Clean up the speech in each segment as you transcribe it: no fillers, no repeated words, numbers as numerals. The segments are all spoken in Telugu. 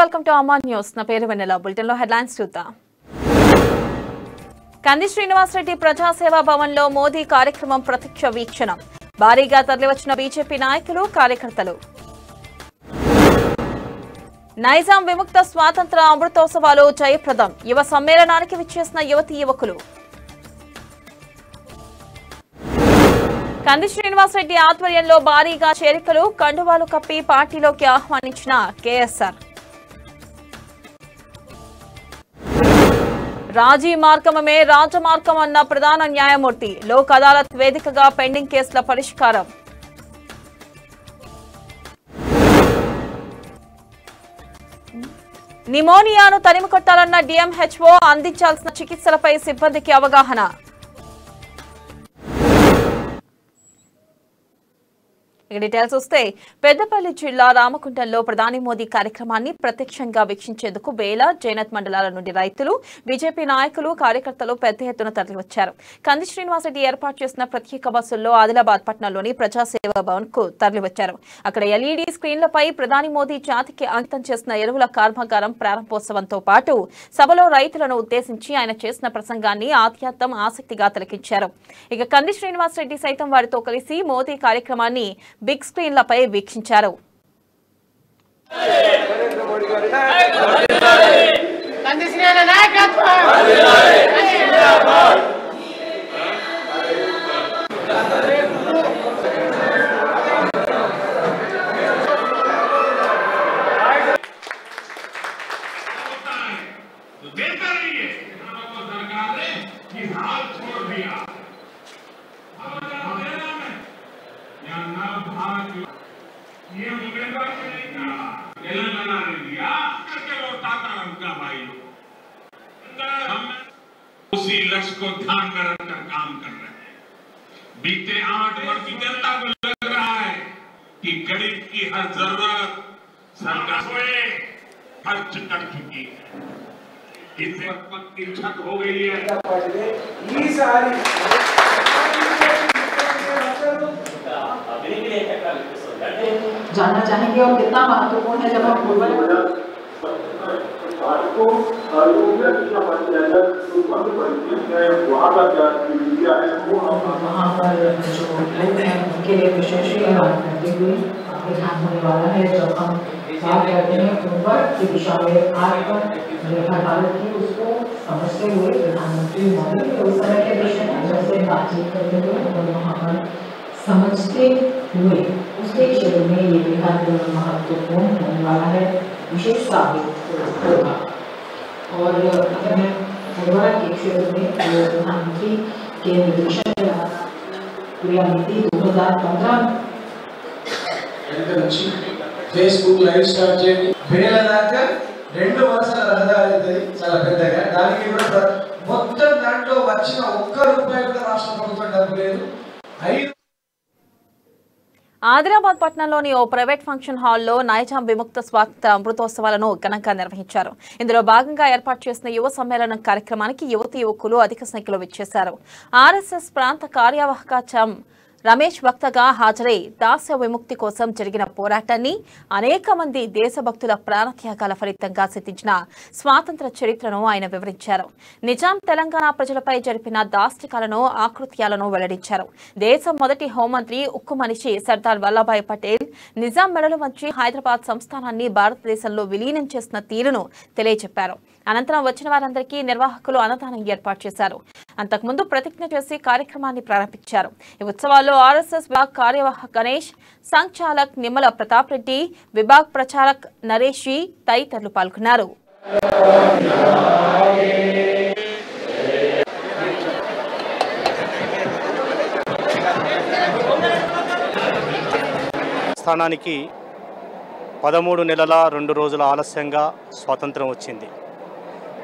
వెల్కమ్ టు అమ్మా న్యూస్. నా పేరు వెన్నెల. బులెటిన్ లో హెడ్లైన్స్ చూద్దాం. కంది శ్రీనివాస్ రెడ్డి ప్రజాసేవా భవన్ లో మోదీ కార్యక్రమం ప్రత్యక్ష వీక్షణ. భారీగా తరలివచ్చిన బీజేపీ నాయకులు, కార్యకర్తలు. నైజాం విముక్త స్వాతంత్ర అమృతోత్సవాలు జయప్రదం. యువ సమ్మేళనానికి విచ్చేసిన యువతీ యువకులు. కంది శ్రీనివాస్ రెడ్డి ఆధ్వర్యంలో భారీగా చేరికలు. కండువాలు కప్పి పార్టీలోకి ఆహ్వానించిన కేఎస్ఆర్. రాజీ మార్గమే రాజమార్గం అన్న ప్రధాన న్యాయమూర్తి. లోక్ అదాలత్ వేదికగా పెండింగ్ కేసుల పరిష్కారం. నిమోనియాను తరిమికొట్టాలన్న డిఎంహెచ్ఓ. అందించాల్సిన చికిత్సలపై సిబ్బందికి అవగాహన. డీటెయిల్స్ వస్తే పెద్దపల్లి జిల్లా రామకుంటంలో ప్రధాని మోదీ కార్యక్రమాన్ని ప్రత్యక్షంగా వీక్షించేందుకు బేలా, జైనత్ మండలాల నుండి రైతులు, బీజేపీ నాయకులు, కార్యకర్తలు పెద్ద ఎత్తున తరలివచ్చారు. కంది శ్రీనివాసరెడ్డి ఏర్పాటు చేసిన ప్రత్యేక బస్సుల్లో ఆదిలాబాద్ పట్టణంలోని ప్రజాసేవా భవన్ కు తరలివచ్చారు. అక్కడ ఎల్ఈడీ స్క్రీన్లపై ప్రధాని మోదీ జాతికి అంకితం చేసిన ఎరువుల కర్మాగారం ప్రారంభోత్సవంతో పాటు సభలో రైతులను ఉద్దేశించి ఆయన చేసిన ప్రసంగాన్ని ఆద్యంతం ఆసక్తిగా తిలకించారు. ఇక కంది శ్రీనివాసరెడ్డి సైతం వారితో కలిసి మోదీ కార్యక్రమాన్ని బిగ్ స్క్రీన్లపై వీక్షించారు. ये मुंबईवार को नहीं कहा, तेलंगाना ने दिया करके लौटाता उनका भाई हम उसी लक्ष्य को ध्यान में रखकर काम कर रहे हैं। बीते 8 वर्ष की जनता को लग रहा है कि गरीब की हर जरूरत सरकार खर्च कर चुकी है, इस वक्त पक्की छत हो गई है। जानना चाहेंगे और कितना महत्वपूर्ण है जब हम वहाँ पर जो लोग हैं उनके लिए विशेष करते हुए ध्यान होने वाला है। जब हम बात करते हैं उम्र की दिशा में आज पर रेखा डालत की उसको समझते हुए प्रधानमंत्री मोदी उस तरह के विषय से बातचीत करते हुए उन्होंने वहाँ पर समझते हुए उसके क्षेत्र में ये बेहद महत्वपूर्ण होने वाला है, विशेष साबित होगा। और अगर मैं दोबारा के क्षेत्र में प्रधानमंत्री के निर्देशन क्रिया नीति 2015 फेसबुक लाइव स्टार्ट చేయండి. వేల దాకా 2 వరుసల రహదారి ఉంది చాలా పెద్దగా. దానికి కూడా మొత్తం దాంట్లో వచ్చిన ఒక్క రూపాయి కూడా రాష్ట్ర ప్రభుత్వం డబ్బు లేదు. ఆదిలాబాద్ పట్టణంలోని ఓ ప్రైవేట్ ఫంక్షన్ హాల్లో నైజాం విముక్త స్వాతంత్ర అమృతోత్సవాలను ఘనంగా నిర్వహించారు. ఇందులో భాగంగా ఏర్పాటు చేసిన యువ సమ్మేళనం కార్యక్రమానికి యువతీ యువకులు అధిక సంఖ్యలో విచ్చేశారు. ఆర్ఎస్ఎస్ ప్రాంత కార్యవాహక చం రమేష్ వక్తగా హాజరై దాస్య విముక్తి కోసం జరిగిన పోరాటాన్ని, అనేక మంది దేశభక్తుల ప్రాణత్యాగాల ఫలితంగా సిద్ధించిన స్వాతంత్ర చరిత్రను ఆయన వివరించారు. నిజాం తెలంగాణ ప్రజలపై జరిపిన దాష్టికాలను, ఆకృత్యాలను వెల్లడించారు. దేశం మొదటి హోంమంత్రి ఉక్కు మనిషి సర్దార్ వల్లభాయ్ పటేల్ నిజాం మెడలు వంచి హైదరాబాద్ సంస్థానాన్ని భారతదేశంలో విలీనం చేసిన తీరును తెలియజెప్పారు. అనంతరం వచ్చిన వారందరికీ నిర్వాహకులు అన్నదానం ఏర్పాటు చేశారు. అంతకుముందు ప్రతిజ్ఞ చేసి కార్యక్రమాన్ని ప్రారంభించారు. ఈ ఉత్సవాల్లో ఆర్ఎస్ఎస్ విభాగ్ కార్యవాహక గణేష్, సంచాలక్ నిమ్మల ప్రతాప్ రెడ్డి, విభాగ్ ప్రచారక్ నరేష్ జీ తదితరులు పాల్గొన్నారు. స్థానానికి 13 నెలల 2 రోజుల ఆలస్యంగా స్వాతంత్రం వచ్చింది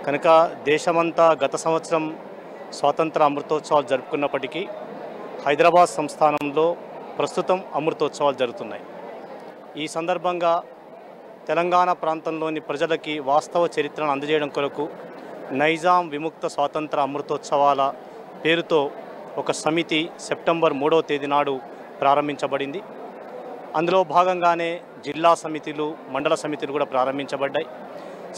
కనుక దేశమంతా గత సంవత్సరం స్వాతంత్ర అమృతోత్సవాలు జరుపుకున్నప్పటికీ హైదరాబాద్ సంస్థానంలో ప్రస్తుతం అమృతోత్సవాలు జరుగుతున్నాయి. ఈ సందర్భంగా తెలంగాణ ప్రాంతంలోని ప్రజలకి వాస్తవ చరిత్రను అందజేయడం కొరకు నైజాం విముక్త స్వాతంత్ర అమృతోత్సవాల పేరుతో ఒక సమితి సెప్టెంబర్ 3వ తేదీ నాడు ప్రారంభించబడింది. అందులో భాగంగానే జిల్లా సమితిలు, మండల సమితిలు కూడా ప్రారంభించబడ్డాయి.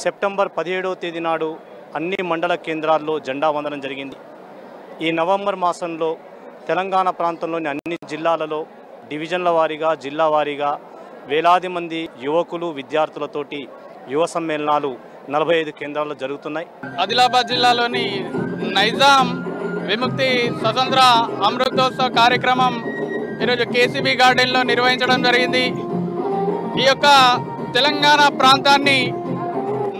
సెప్టెంబర్ 17వ తేదీ నాడు అన్ని మండల కేంద్రాల్లో జెండా వందనం జరిగింది. ఈ నవంబర్ మాసంలో తెలంగాణ ప్రాంతంలోని అన్ని జిల్లాలలో డివిజన్ల వారీగా జిల్లా వారీగా వేలాది మంది యువకులు విద్యార్థులతోటి యువ సమ్మేళనాలు 45 కేంద్రాల్లో జరుగుతున్నాయి. ఆదిలాబాద్ జిల్లాలోని నైజాం విముక్తి స్వతంత్ర అమృతోత్సవ కార్యక్రమం ఈరోజు కేసీబీ గార్డెన్లో నిర్వహించడం జరిగింది. ఈ యొక్క తెలంగాణ ప్రాంతాన్ని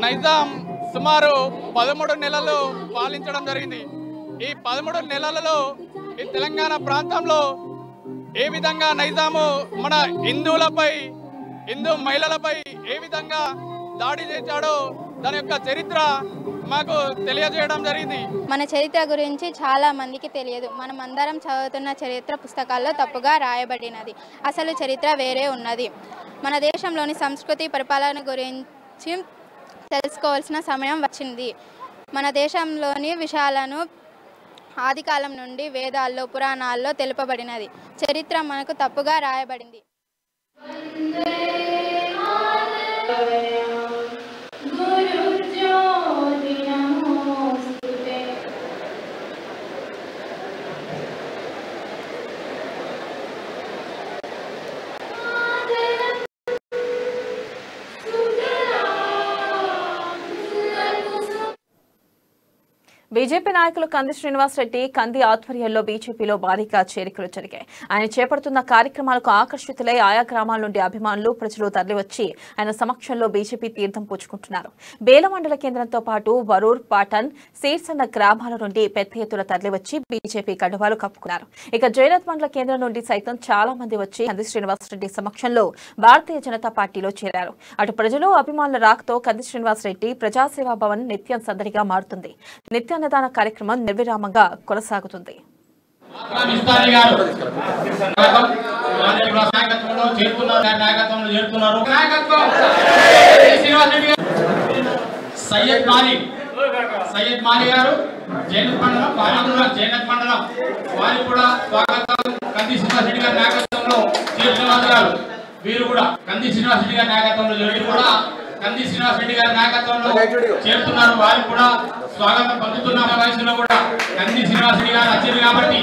నైజాం సుమారు 13 నెలలు పాలించడం జరిగింది. ఈ 13 నెలలలో ఈ తెలంగాణ ప్రాంతంలో ఏ విధంగా నైజాము మన హిందువులపై హిందూ మహిళలపై ఏ విధంగా దాడి చేశాడో దాని యొక్క చరిత్ర మాకు తెలియజేయడం జరిగింది. మన చరిత్ర గురించి చాలా మందికి తెలియదు. మనం అందరం చదువుతున్న చరిత్ర పుస్తకాల్లో తప్పుగా రాయబడినది. అసలు చరిత్ర వేరే ఉన్నది. మన దేశంలోని సంస్కృతి పరిపాలన గురించి తెలుసుకోవాల్సిన సమయం వచ్చింది. మన దేశంలోని విషయాలను ఆదికాలం నుండి వేదాల్లో పురాణాల్లో తెలుపబడినది. చరిత్ర మనకు తప్పుగా రాయబడింది. బీజేపీ నాయకులు కంది శ్రీనివాస్ రెడ్డి కంది ఆధ్వర్యంలో బీజేపీలో భారీగా చేరికలు జరిగాయి. ఆయన చేపడుతున్న కార్యక్రమాలకు ఆకర్షితులై ఆయా గ్రామాల నుండి అభిమానులు ప్రజలు తరలివచ్చి ఆయన సమక్షంలో బీజేపీ తీర్థం పుచ్చుకుంటున్నారు. బేల మండల కేంద్రంతో పాటు వరూర్, పాటన్, సీర్సన్న గ్రామాల నుండి పెద్ద ఎత్తున తరలివచ్చి బీజేపీ కండువాలు కప్పుకున్నారు. ఇక జైనత్ మండల కేంద్రం నుండి సైతం చాలా మంది వచ్చి కంది శ్రీనివాస్ రెడ్డి సమక్షంలో భారతీయ జనతా పార్టీలో చేరారు. అటు ప్రజలు అభిమానుల రాకతో కంది శ్రీనివాస్ రెడ్డి ప్రజాసేవా భవన్ నిత్యం సందడిగా మారుతుంది. నిత్యాన్నదాన కార్యక్రమం నిర్విరామంగా కొనసాగుతుంది. సయ్యద్ మాలి గారు జైనత్ మండలం వారికి కూడా స్వాగతం. కంది శ్రీనివాస్ రెడ్డి గారి నాయకత్వంలో శ్రీనివాస్ గారు వీరు కూడా కంది శ్రీనివాస్ రెడ్డి గారి నాయకత్వంలో వీరు కూడా కంది శ్రీనివాస్ రెడ్డి గారి నాయకత్వంలో చేరుతున్నారు. వారికి కూడా స్వాగతం పలుకుతున్న వయసులో కూడా కంది శ్రీనివాస్ రెడ్డి గారు వచ్చారు కాబట్టి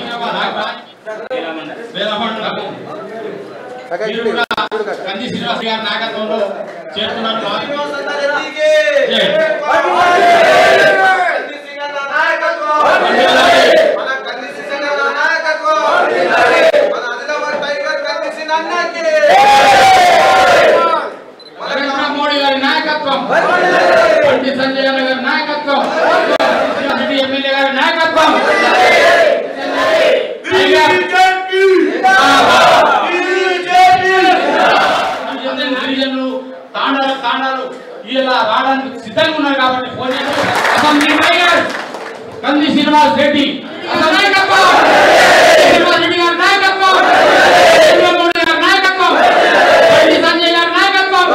వీరు కూడా కంది శ్రీనివాస్ గారి నాయకత్వంలో చేరుతున్నారు. నరేంద్ర మోడీ గారి నాయకత్వం, బండి సంజయ్ గారి నాయకత్వం, రెడ్డి ఎమ్మెల్యే గారి నాయకత్వం, గిరిజనులు తాండాలు ఇలా రావడానికి సిద్ధంగా ఉన్నారు కాబట్టి అసెంబ్లీ టైగర్ కంది శ్రీనివాస్ రెడ్డి నాయకత్వం, శ్రీనివాస్ రెడ్డి గారి నాయకత్వం, నరేంద్ర మోడీ గారి నాయకత్వం, బండి సంజయ్ గారి నాయకత్వం,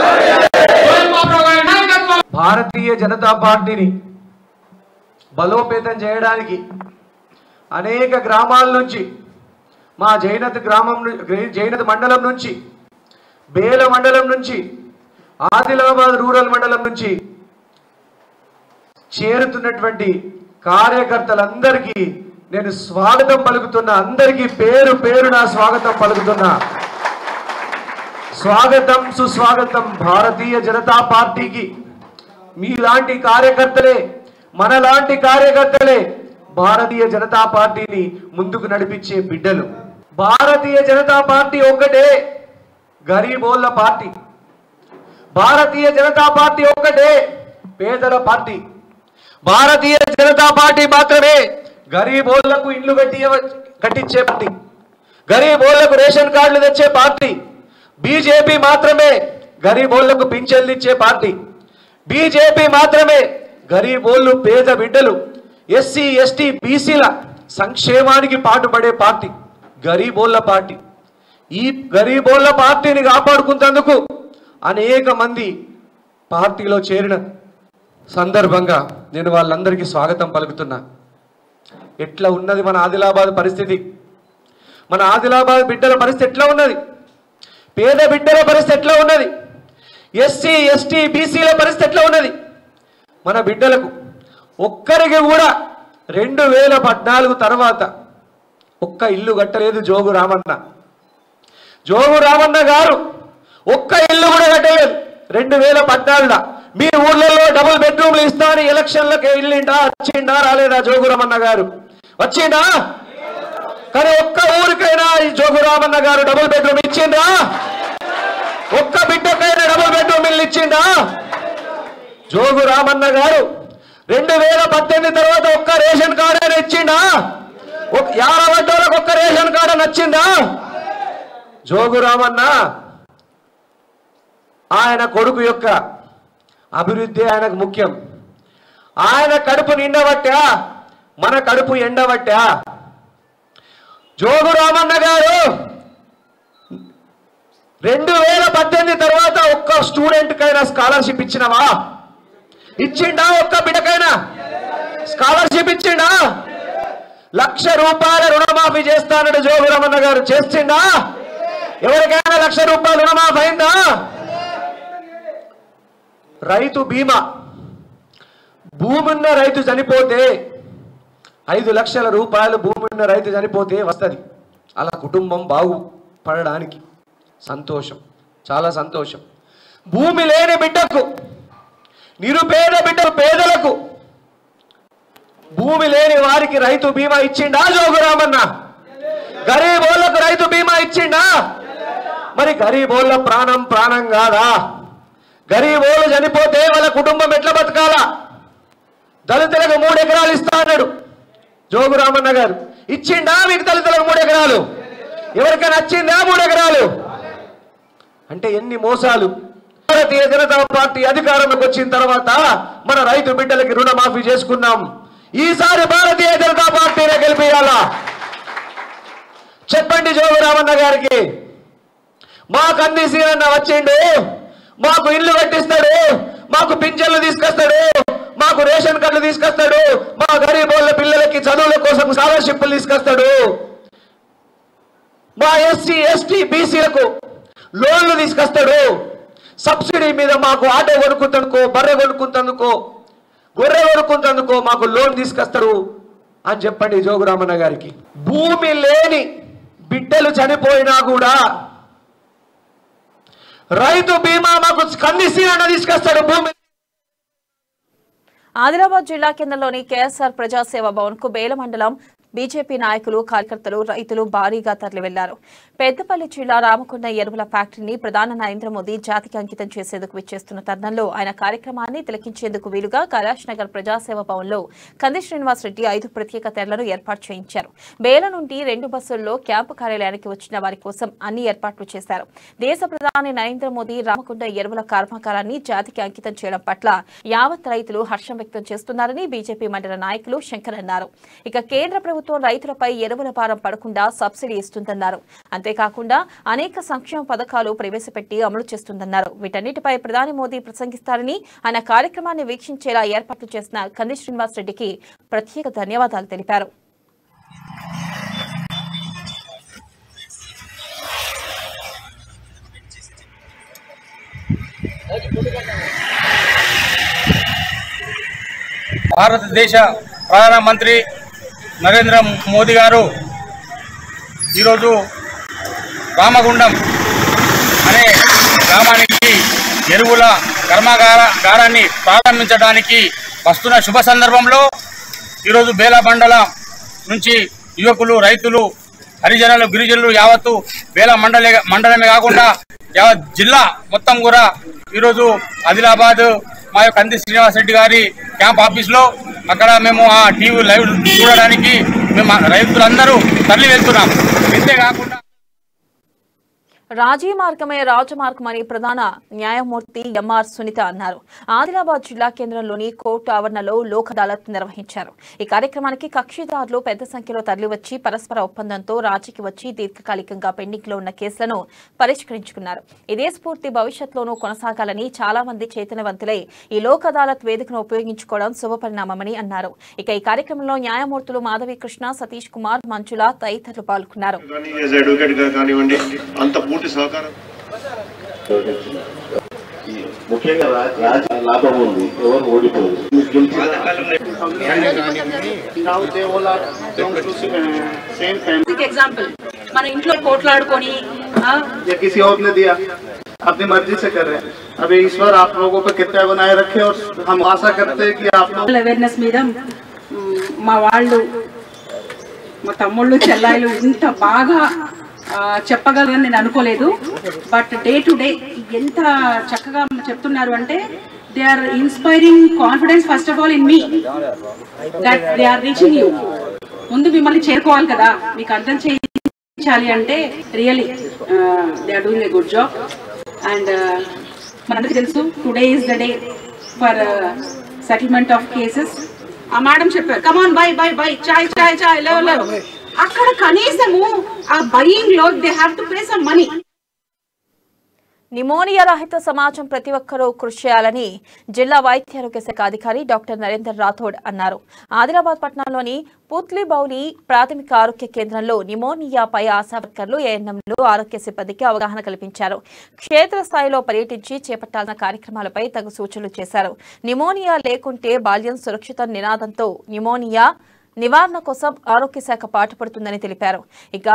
బాబురావు గారి నాయకత్వం. భారతీయ జనతా పార్టీని బలోపేతం చేయడానికి అనేక గ్రామాల నుంచి మా జైనత్ మండలం నుంచి, బేల మండలం నుంచి, ఆదిలాబాద్ రూరల్ మండలం నుంచి చేరుతున్నటువంటి కార్యకర్తలందరికీ నేను స్వాగతం పలుకుతున్నా. అందరికీ పేరు పేరున స్వాగతం పలుకుతున్నా. స్వాగతం, సుస్వాగతం. భారతీయ జనతా పార్టీకి మీలాంటి కార్యకర్తలే, మనలాంటి కార్యకర్తలే భారతీయ జనతా పార్టీని ముందుకు నడిపించే బిడ్డలు. భారతీయ జనతా పార్టీ ఒక్కటే గరీబోళ్ళ పార్టీ. భారతీయ జనతా పార్టీ ఒక్కటే పేదల పార్టీ. భారతీయ జనతా పార్టీ మాత్రమే గరీబోళ్లకు ఇండ్లు కట్టించే పార్టీ, గరీబోళ్లకు రేషన్ కార్డులు తెచ్చే పార్టీ. బీజేపీ మాత్రమే గరీబోళ్లకు పింఛన్లు ఇచ్చే పార్టీ. బీజేపీ మాత్రమే గరీబోళ్ళు, పేద బిడ్డలు, ఎస్సీ ఎస్టీ బీసీల సంక్షేమానికి పాటుపడే పార్టీ గరీబోళ్ళ పార్టీ. ఈ గరీబోళ్ళ పార్టీని కాపాడుకునేందుకు అనేక మంది పార్టీలో చేరిన సందర్భంగా నేను వాళ్ళందరికీ స్వాగతం పలుకుతున్నా. ఎట్లా ఉన్నది మన ఆదిలాబాద్ పరిస్థితి? మన ఆదిలాబాద్ బిడ్డల పరిస్థితి ఎట్లా ఉన్నది? పేద బిడ్డల పరిస్థితి ఎట్లా ఉన్నది? ఎస్సీ ఎస్టీ బీసీల పరిస్థితి ఎట్లా ఉన్నది? మన బిడ్డలకు ఒక్కరికి కూడా 2014 తర్వాత ఒక్క ఇల్లు కట్టలేదు జోగు రామన్న. జోగు రామన్న గారు ఒక్క ఇల్లు కూడా కట్టలేదు 2014. మీ ఊర్లలో డబుల్ బెడ్రూమ్లు ఇస్తారని ఎలక్షన్లకు వెళ్ళిండా, వచ్చిండా రాలేదా జోగు రామన్న గారు? వచ్చిండా? కానీ ఒక్క ఊరికైనా ఈ జోగు రామన్న గారు డబుల్ బెడ్రూమ్ ఇచ్చిండా? ఒక్క బిడ్డకైనా డబుల్ బెడ్రూమ్ ఇల్లు ఇచ్చిండా? జోగు రామన్న గారు 2018 తర్వాత ఒక్క రేషన్ కార్డు అయినా ఇచ్చిండా? 50 వడ్డోళ్ళకు ఒక్క రేషన్ కార్డు నచ్చిందా? జోగు రామన్న ఆయన కొడుకు యొక్క అభివృద్ధి ఆయనకు ముఖ్యం. ఆయన కడుపు నిండబట్టా, మన కడుపు ఎండబట్టా. జోగు రామన్న గారు 2018 తర్వాత ఒక్క స్టూడెంట్కైనా స్కాలర్షిప్ ఇచ్చినవా? ఇచ్చిండా? ఒక్క బిడ్డకైనా స్కాలర్షిప్ ఇచ్చిండా? 1,00,000 రూపాయల రుణమాఫీ చేస్తానడు జోగు రామన్న గారు. చేసిండా? ఎవరికైనా 1,00,000 రూపాయలు రుణమాఫీ అయిందా? రైతు బీమా, భూమి ఉన్న రైతు చనిపోతే 5 లక్షల రూపాయలు భూమి ఉన్న రైతు చనిపోతే వస్తుంది. అలా కుటుంబం బాగుపడడానికి సంతోషం, చాలా సంతోషం. భూమి లేని బిడ్డకు, నిరుపేద బిడ్డకు, పేదలకు, భూమి లేని వారికి రైతు బీమా ఇచ్చిండా జోగు రామన్న? గరీబోళ్లకు రైతు బీమా ఇచ్చిండా? మరి గరీబోళ్ళ ప్రాణం ప్రాణం కాదా? గరీబోళ్ళు చనిపోతే వాళ్ళ కుటుంబం ఎట్లా బతకాలా? దళితులకు 3 ఎకరాలు ఇస్తా అన్నాడు జోగు రామన్న గారు. ఇచ్చిండా మీకు దళితులకు 3 ఎకరాలు? ఎవరికైనా వచ్చిందా 3 ఎకరాలు? అంటే ఎన్ని మోసాలు. భారతీయ జనతా పార్టీ అధికారంలోకి వచ్చిన తర్వాత మన రైతు బిడ్డలకి రుణమాఫీ చేసుకున్నాం. ఈసారి భారతీయ జనతా పార్టీనే గెలిపియాలా? చెప్పండి జోగు రామన్న గారికి. మాకు అన్ని సీనన్న వచ్చిండు, మాకు ఇల్లు కట్టిస్తాడు, మాకు పింఛన్లు తీసుకొస్తాడు, మాకు రేషన్ కార్డులు తీసుకొస్తాడు, మా గరీబోళ్ళ పిల్లలకి చదువుల కోసం స్కాలర్షిప్లు తీసుకొస్తాడు, మా ఎస్సీ ఎస్టీ బీసీలకు లోన్లు తీసుకొస్తాడు, సబ్సిడీ మీద మాకు ఆటో కొనుక్కుంటందుకో, బర్రె కొనుక్కుంటందుకో, గొర్రె కొనుక్కుంటందుకో మాకు లోన్ తీసుకొస్తాడు అని చెప్పండి జోగు రామన్న గారికి. భూమి లేని బిడ్డలు చనిపోయినా కూడా రైతు బీమా మాకు కన్నీసి అన్న తీసుకొస్తాడు. భూమి ఆదిలాబాద్ జిల్లా కేంద్రంలోని కేఎస్ఆర్ ప్రజాసేవ భవన్ కు బేల మండలం బీజేపీ నాయకులు, కార్యకర్తలు, రైతులు భారీగా తరలి వెళ్లారు. పెద్దపల్లి జిల్లా రామకొండ ఎరువుల ఫ్యాక్టరీని ప్రధాని నరేంద్ర మోదీ జాతికి అంకితం చేసేందుకు విచ్చేస్తున్న తరుణంలో ఆయన కార్యక్రమాన్ని తిలకించేందుకు వీలుగా కైలాష్ నగర్ ప్రజాసేవ భవన్ లో కంది శ్రీనివాస్ రెడ్డి 5 ప్రత్యేక తెరలను ఏర్పాటు చేయించారు. బేల నుండి 2 బస్సుల్లో క్యాంపు కార్యాలయానికి వచ్చిన వారి కోసం అన్ని ఏర్పాట్లు చేశారు. దేశ ప్రధాని నరేంద్ర మోదీ రామకొండ ఎరువుల కర్మాగారాన్ని జాతికి అంకితం చేయడం పట్ల యావత్ రైతులు హర్షం వ్యక్తం చేస్తున్నారని బీజేపీ మండల నాయకులు శంకర్ అన్నారు. ఇక కేంద్ర ప్రభుత్వం రైతులపై ఎరువుల భారం పడకుండా సబ్సిడీ ఇస్తుందన్నారు. అంతేకాకుండా అనేక సంక్షేమ పథకాలు ప్రవేశపెట్టి అమలు చేస్తుందన్నారు. వీటన్నిటిపై ప్రధాని మోదీ ప్రసంగిస్తారని ఆయన కార్యక్రమాన్ని వీక్షించేలా ఏర్పాట్లు చేసిన కంది శ్రీనివాస్ రెడ్డికి ప్రత్యేక ధన్యవాదాలు తెలిపారు. భారతదేశ ప్రధానమంత్రి నరేంద్ర మోదీ గారు ఈరోజు రామగుండం అనే గ్రామానికి ఎరువుల కర్మాగారాన్ని ప్రారంభించడానికి వస్తున్న శుభ సందర్భంలో ఈరోజు బేల మండలం నుంచి యువకులు, రైతులు, హరిజనులు, గిరిజనులు యావత్తు బేల మండలమే కాకుండా యావత్ జిల్లా మొత్తం కూడా ఈరోజు ఆదిలాబాద్ మా యొక్క కంది శ్రీనివాస్ రెడ్డి గారి క్యాంప్ ఆఫీస్లో అక్కడ మేము ఆ టీవీ లైవ్ చూడడానికి మేము రైతులందరూ తరలి వెళ్తున్నాం. ఇంతేకాకుండా రాజీ మార్గమే రాజమార్గమని ప్రధాన న్యాయమూర్తి ఎంఆర్ సునీత అన్నారు. ఆదిలాబాద్ జిల్లా కేంద్రంలోని కోర్టు ఆవరణలో లోక్ అదాలత్ నిర్వహించారు. ఈ కార్యక్రమానికి కక్షిదారులు పెద్ద సంఖ్యలో తరలివచ్చి పరస్పర ఒప్పందంతో రాజీకి వచ్చి దీర్ఘకాలికంగా పెండింగ్ లో ఉన్న కేసులను పరిష్కరించుకున్నారు. ఇదే స్ఫూర్తి భవిష్యత్తులోనూ కొనసాగాలని చాలా మంది చైతన్యవంతులై ఈ లోక్ అదాలత్ వేదికను ఉపయోగించుకోవడం శుభపరిణామమని అన్నారు. ఇక ఈ కార్యక్రమంలో న్యాయమూర్తులు మాధవి కృష్ణ, సతీష్ కుమార్, మంజుల తదితరులు పాల్గొన్నారు. సహకారం ముఖ్యంగా రాజకీయ లాభం ఉంది, ఎవరు ఓడిపోరు. एग्जाम्पल మన ఇంట్లో కోట్లాడుకొని या किसी और ने दिया अपनी मर्जी से कर रहे हैं. अभी ईश्वर आप लोगों पर कितना बनाए रखे और हम आशा करते हैं कि आप लोग అవేర్నెస్ మీద మా వాళ్ళు మా తమ్ముళ్ళు చెల్లాయిలు ఇంత బాగా చెప్పగలరని నేను అనుకోలేదు. బట్ డే టు డే ఎంత చక్కగా చెప్తున్నారు అంటే they are inspiring confidence first of all in me that they are reaching you. ముందు మిమ్మల్ని చేరుకోవాలి కదా, మీకు అర్థం చేయించాలి అంటే really they are doing a good job. And మనందరికీ తెలుసు today is the day for settlement of cases. ఆ మేడం చెప్పారు కమాన్ బై బై బై చాయ్ చాయ్ చాయ్ లేవు. అక్కడ కనీసము ఆ బయింగ్ లో they have to pay some money. Pneumonia రహిత సమాజం ప్రతి ఒక్కరూ కృషి చేయాలని జిల్లా వైద్య ఆరోగ్య శాఖ అధికారి డాక్టర్ నరేందర్ రాథోడ్ అన్నారు. ఆదిలాబాద్ పట్టణంలోని పుత్లిబౌలి ప్రాథమిక ఆరోగ్య కేంద్రంలో నిమోనియాపై ఆశా వర్కర్లు, ఏఎన్ఎంలు, ఆరోగ్య సిబ్బందికి అవగాహన కల్పించారు. క్షేత్రస్థాయిలో పర్యటించి చేపట్టాల్సిన కార్యక్రమాలపై తగు సూచనలు చేశారు. నిమోనియా లేకుంటే బాల్యం సురక్షిత నినాదంతో నిమోనియా నివారణ కోసం ఆరోగ్య శాఖ పాటుపడుతుందని తెలిపారు. ఇక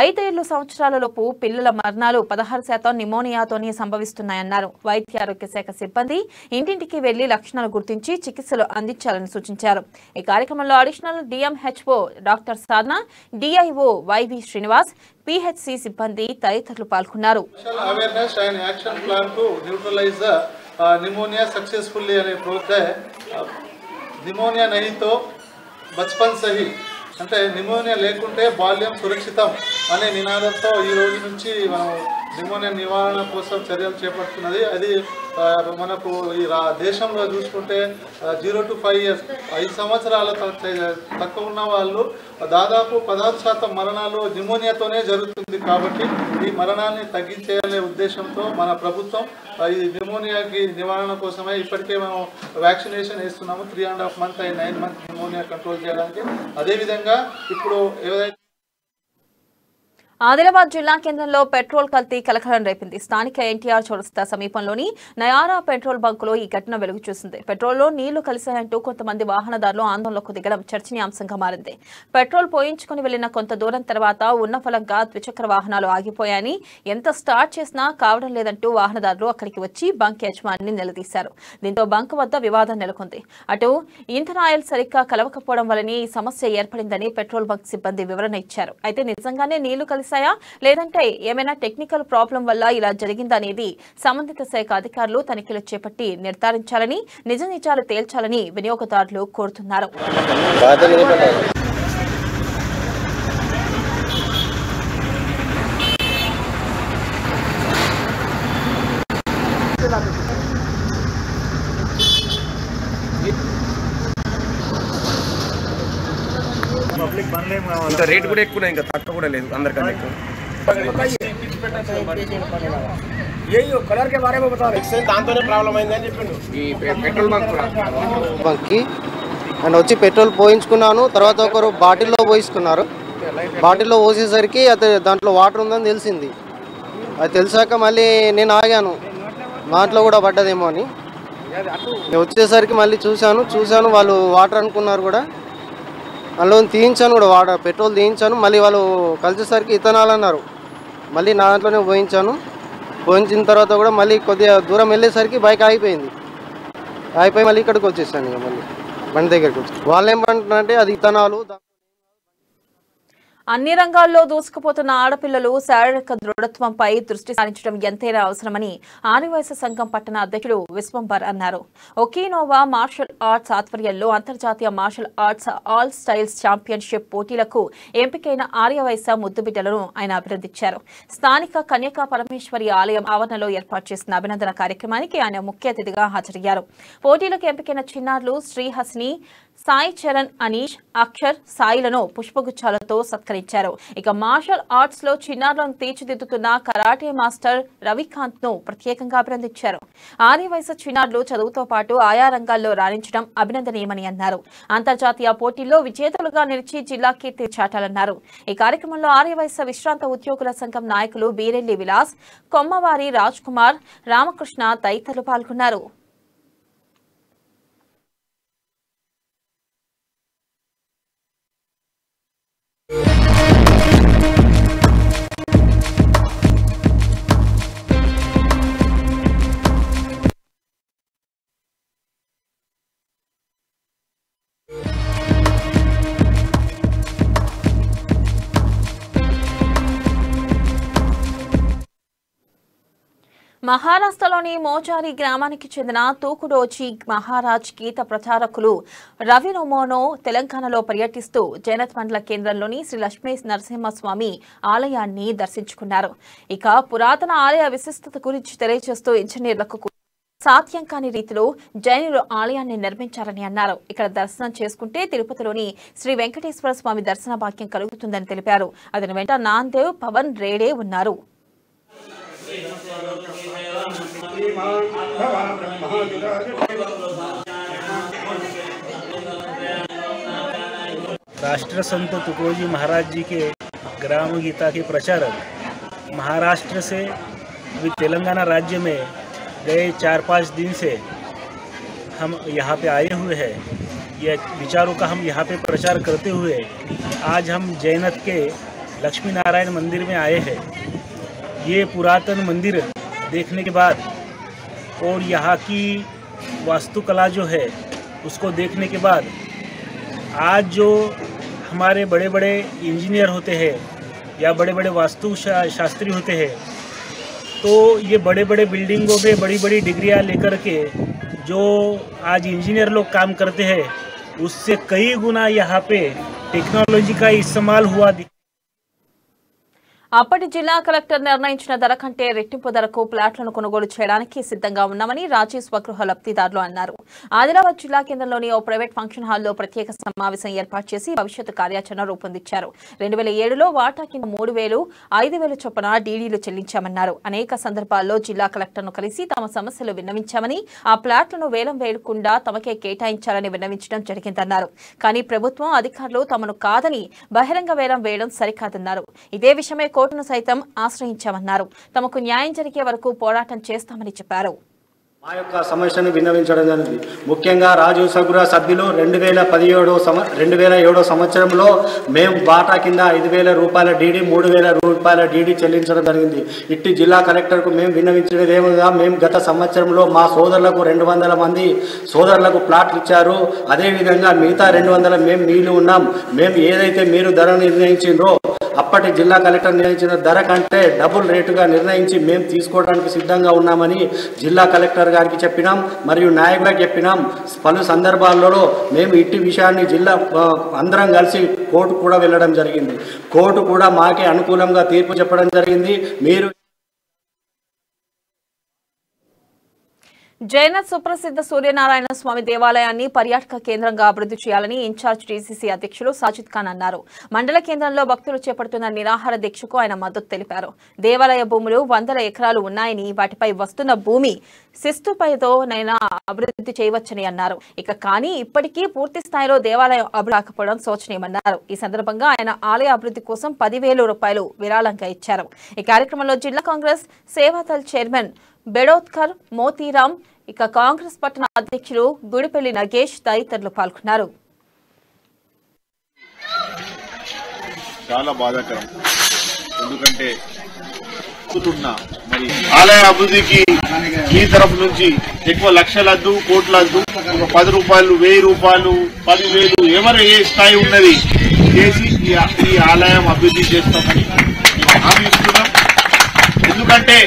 5 సంవత్సరాలలోపు పిల్లల మరణాలు 16% నిమోనియాతోనే సంభవిస్తున్నాయన్నారు. వైద్య ఆరోగ్య శాఖ సిబ్బంది ఇంటింటికి వెళ్లి లక్షణాలు గుర్తించి చికిత్సలు అందించాలని సూచించారు. ఈ కార్యక్రమంలో అడిషనల్ డిఎంహెచ్ఓ డాక్టర్ సాధన, డిఐఓ వైవి శ్రీనివాస్, పిహెచ్సి సిబ్బంది తదితరులు పాల్గొన్నారు. बचपन से ही అంటే నిమోనియా లేకుంటే బాల్యం సురక్షితం అనే నినాదంతో ఈ రోజు నుంచి మనం నిమోనియా నివారణ కోసం చర్యలు చేపడుతున్నది. అది మనకు ఈ దేశంలో చూసుకుంటే 0 to 5 years 5 సంవత్సరాల తక్కువ ఉన్న వాళ్ళు దాదాపు 16% మరణాలు నిమోనియాతోనే జరుగుతుంది. కాబట్టి ఈ మరణాన్ని తగ్గించేయాలనే ఉద్దేశంతో మన ప్రభుత్వం ఈ నిమోనియాకి నివారణ కోసమే ఇప్పటికే మనం వ్యాక్సినేషన్ వేస్తున్నాము. 3.5 months 9 months నిమోనియా కంట్రోల్ చేయడానికి. అదేవిధంగా ఇప్పుడు ఏదైతే ఆదిలాబాద్ జిల్లా కేంద్రంలో పెట్రోల్ కల్తీ కలకలం రేపింది. స్థానిక ఎన్టీఆర్ చౌరస్తా సమీపంలోని నయారా పెట్రోల్ బంకులో ఈ ఘటన వెలుగు చూసింది. పెట్రోల్లో నీళ్లు కలిశాయంటూ కొంతమంది వాహనదారులు ఆందోళనకు దిగడం చర్చనీయాంశంగా మారింది. పెట్రోల్ పోయించుకుని వెళ్లిన కొంత దూరం తర్వాత ఉన్న ఫలంగా ద్విచక్ర వాహనాలు ఆగిపోయాయని, ఎంత స్టార్ట్ చేసినా కావడం లేదంటూ వాహనదారులు అక్కడికి వచ్చి బంక్ యజమానిని నిలదీశారు. దీంతో బంక్ వద్ద వివాదం నెలకొంది. అటు ఇంధన ఆయిల్ సరిగ్గా కలవకపోవడం వల్లనే ఈ సమస్య ఏర్పడిందని పెట్రోల్ బంక్ సిబ్బంది వివరణ ఇచ్చారు. అయితే నిజంగానే నీళ్లు కలిసి లేదంటే ఏమైనా టెక్నికల్ ప్రాబ్లం వల్ల ఇలా జరిగిందనేది సంబంధిత శాఖ అధికారులు తనిఖీలు చేపట్టి నిర్ధారించాలని, నిజ నిజాలు తేల్చాలని వినియోగదారులు కోరుతున్నారు. ఇంకా రేట్ కూడా ఎక్కువ, ఇంకా తక్కువ కూడా లేదు, అందరికన్నా ఎక్కువ. దాంతోనే ప్రాబ్లం అయిందని చెప్పిండు ఈ పెట్రోల్ బంక్కి. అండ్ వచ్చి పెట్రోల్ పోయించుకున్నాను. తర్వాత ఒకరు బాటిల్లో పోయించుకున్నారు. బాటిల్లో పోసేసరికి అది దాంట్లో వాటర్ ఉందని తెలిసింది. అది తెలిసాక మళ్ళీ నేను ఆగాను, దాంట్లో కూడా పడ్డదేమో అని. వచ్చేసరికి మళ్ళీ చూశాను వాళ్ళు వాటర్ అనుకున్నారు కూడా. అందులో తీయించాను కూడా, వాటర్ పెట్రోల్ తీయించాను. మళ్ళీ వాళ్ళు కలిసేసరికి ఇథనాల్ అన్నారు. మళ్ళీ నా దాంట్లోనే పోయించిన తర్వాత కూడా మళ్ళీ కొద్దిగా దూరం వెళ్ళేసరికి బైక్ ఆగిపోయి మళ్ళీ ఇక్కడికి వచ్చేసాను. ఇక మళ్ళీ బండి దగ్గరికి వచ్చి వాళ్ళు ఏమంటున్నారంటే అది ఇథనాలు. అన్ని రంగాల్లో దూసుకుపోతున్న ఆడపిల్లలు శారీరక దృఢత్వంపై దృష్టి సారించడం ఎంతైనా అవసరమని ఆదివాసీ సంఘం పట్టణ అధ్యక్షుడు విశ్వంబర్ అన్నారు. ఒకినోవా మార్షల్ ఆర్ట్స్ ఆధ్వర్యంలో అంతర్జాతీయ martial arts all styles championship పోటీలకు ఎంపికైన ఆర్యవైశ్య ముద్దుబిడ్డలను ఆయన అభినందించారు. స్థానిక కన్యకా పరమేశ్వరి ఆలయం ఆవరణలో ఏర్పాటు చేసిన అభినందన కార్యక్రమానికి ఆయన ముఖ్య అతిథిగా హాజరయ్యారు. పోటీలకు ఎంపికైన చిన్నారులు శ్రీహస్ని, సాయి చరణ్, అనీష్, అక్షర్, సాయిలను పుష్పగుచ్చాలతో సత్కరించారు. ఇక మార్షల్ ఆర్ట్స్ లో చిన్నారులను తీర్చిదిద్దుతున్న కరాటే మాస్టర్ రవికాంత్ ను ప్రత్యేకంగా అభినందించారు. ఆది వయసు చిన్నారులు చదువుతో పాటు ఆయా రంగాల్లో రాణించడం అభినందనీయమని అన్నారు. అంతర్జాతీయ పోటీల్లో విజేతలుగా నిలిచి జిల్లా కీర్తి చాటాలన్నారు. ఈ కార్యక్రమంలో ఆర్య వయసు విశ్రాంత ఉద్యోగుల సంఘం నాయకులు బీరెల్లి విలాస్, కొమ్మవారి రాజ్ కుమార్, రామకృష్ణ తదితరులు పాల్గొన్నారు. మహారాష్ట్రలోని మోజారి గ్రామానికి చెందిన తూకుడోజీ మహారాజ్ గీత ప్రచారకులు రవి నోమోనో తెలంగాణలో పర్యటిస్తూ జైనత్ మండల కేంద్రంలోని శ్రీ లక్ష్మీ నరసింహస్వామి ఆలయాన్ని దర్శించుకున్నారు. ఇక పురాతన ఆలయ విశిష్టత గురించి తెలియజేస్తూ ఇంజనీర్లకు సాధ్యం కాని రీతిలో జైనులు ఆలయాన్ని నిర్మించారని అన్నారు. ఇక్కడ దర్శనం చేసుకుంటే తిరుపతిలోని శ్రీ వెంకటేశ్వర స్వామి దర్శన భాగ్యం కలుగుతుందని తెలిపారు. అతని వెంట నాందేవ్, పవన్ రేడే ఉన్నారు. राष्ट्र संत तुकोजी महाराज जी के ग्राम गीता के प्रचारक महाराष्ट्र से अभी तेलंगाना राज्य में गए 4-5 दिन से हम यहाँ पे आए हुए हैं. ये विचारों का हम यहाँ पे प्रचार करते हुए आज हम जैनत के लक्ष्मी नारायण मंदिर में आए हैं. ये पुरातन मंदिर देखने के बाद और यहाँ की वास्तुकला जो है उसको देखने के बाद आज जो हमारे बड़े बड़े इंजीनियर होते हैं या बड़े बड़े वास्तु शास्त्री होते हैं तो ये बड़े बड़े बिल्डिंगों में बड़ी बड़ी डिग्रियाँ लेकर के जो आज इंजीनियर लोग काम करते हैं उससे कई गुना यहाँ पे टेक्नोलॉजी का इस्तेमाल हुआ. అప్పటి జిల్లా కలెక్టర్ నిర్ణయించిన ధర కంటే రెట్టింపు ధరకు ప్లాట్లను కొనుగోలు చేయడానికి సిద్ధంగా ఉన్నామని రాజీ స్వగృహ లబ్ధిదారులు అన్నారు. ఆదిలాబాద్ జిల్లా కేంద్రంలోని ఓ ప్రైవేట్ ఫంక్షన్ హాల్లో ప్రత్యేక సమావేశం ఏర్పాటు చేసి భవిష్యత్తు కార్యాచరణ రూపొందించారు. 2007లో వాటా కింద 3,000, 5,000 చొప్పున డీడీలు చెల్లించామన్నారు. అనేక సందర్భాల్లో జిల్లా కలెక్టర్ను కలిసి తమ సమస్యలు విన్నవించామని, ఆ ప్లాట్లను వేలం వేయకుండా తమకే కేటాయించాలని విన్నవించడం జరిగిందన్నారు. కానీ ప్రభుత్వం అధికారులు తమను కాదని బహిరంగ వేలం వేయడం సరికాదన్నారు. ఇదే విషయమే కోర్టును సైతం ఆశ్రయించామన్నారు. తమకు న్యాయం జరిగే వరకు పోరాటం చేస్తామని చెప్పారు. మా యొక్క సమస్యను విన్నవించడం జరిగింది. ముఖ్యంగా రాజీవ్ సగృహ సభ్యులు 2007 సంవత్సరంలో మేము బాటా కింద 5,000 రూపాయల డీడీ, 3,000 రూపాయల డీడీ చెల్లించడం జరిగింది. ఇట్టి జిల్లా కలెక్టర్కు మేము విన్నవించినది ఏమగా, మేము గత సంవత్సరంలో మా సోదరులకు 200 మంది సోదరులకు ప్లాట్లు ఇచ్చారు. అదేవిధంగా మిగతా 200 మేము మిగిలి ఉన్నాం. మేము ఏదైతే మీరు ధర నిర్ణయించిండ్రో అప్పటి జిల్లా కలెక్టర్ నిర్ణయించిన ధర కంటే డబుల్ రేటుగా నిర్ణయించి మేము తీసుకోవడానికి సిద్ధంగా ఉన్నామని జిల్లా కలెక్టర్ గారికి చెప్పినాం, మరియు నాయకులకు చెప్పినాం. పలు సందర్భాల్లో మేము ఇట్టి విషయాన్ని జిల్లా అందరం కలిసి కోర్టు కూడా వెళ్ళడం జరిగింది. కోర్టు కూడా మాకే అనుకూలంగా తీర్పు చెప్పడం జరిగింది. మీరు జైనత్ సుప్రసిద్ధ సూర్యనారాయణ స్వామి దేవాలయాన్ని పర్యాటక కేంద్రంగా అభివృద్ధి చేయాలని ఇన్ఛార్జ్ డీసీసీ అధ్యక్షులు సాజిద్ ఖాన్ అన్నారు. మండల కేంద్రంలో భక్తులు చేపడుతున్న నిరాహార దీక్షకు ఆయన మద్దతు తెలిపారు. దేవాలయ భూములు 100 ఎకరాలు ఉన్నాయని, వాటిపై వస్తున్న భూమి శిస్తుపైతోనైనా అభివృద్ధి చేయవచ్చని అన్నారు. కానీ ఇప్పటికీ పూర్తి స్థాయిలో దేవాలయం అభివృద్ధి కాకపోవడం శోచనీయమన్నారు. ఈ సందర్భంగా ఆయన ఆలయ అభివృద్ధి కోసం 10,000 రూపాయలు విరాళంగా ఇచ్చారు. ఈ కార్యక్రమంలో జిల్లా కాంగ్రెస్ సేవాదల్ చైర్మన్ బెడోత్కర్ మోతీరాం, కాంగ్రెస్ పట్టణ అధ్యక్షులు గుడిపల్లి నగేష్ తదితరులు పాల్గొన్నారు. చాలా బాధాకరం. ఎందుకంటే మరి ఆలయ అభివృద్ధికి మీ తరఫు నుంచి ఎక్కువ లక్షలద్దు, కోట్లద్దు, ఒక 10 రూపాయలు, 1000 రూపాయలు, 10,000 ఎవరు ఏ స్థాయి ఉన్నది చేసి ఈ ఆలయం అభివృద్ధి చేస్తామని హామీ ఇస్తున్నాం. ఎందుకంటే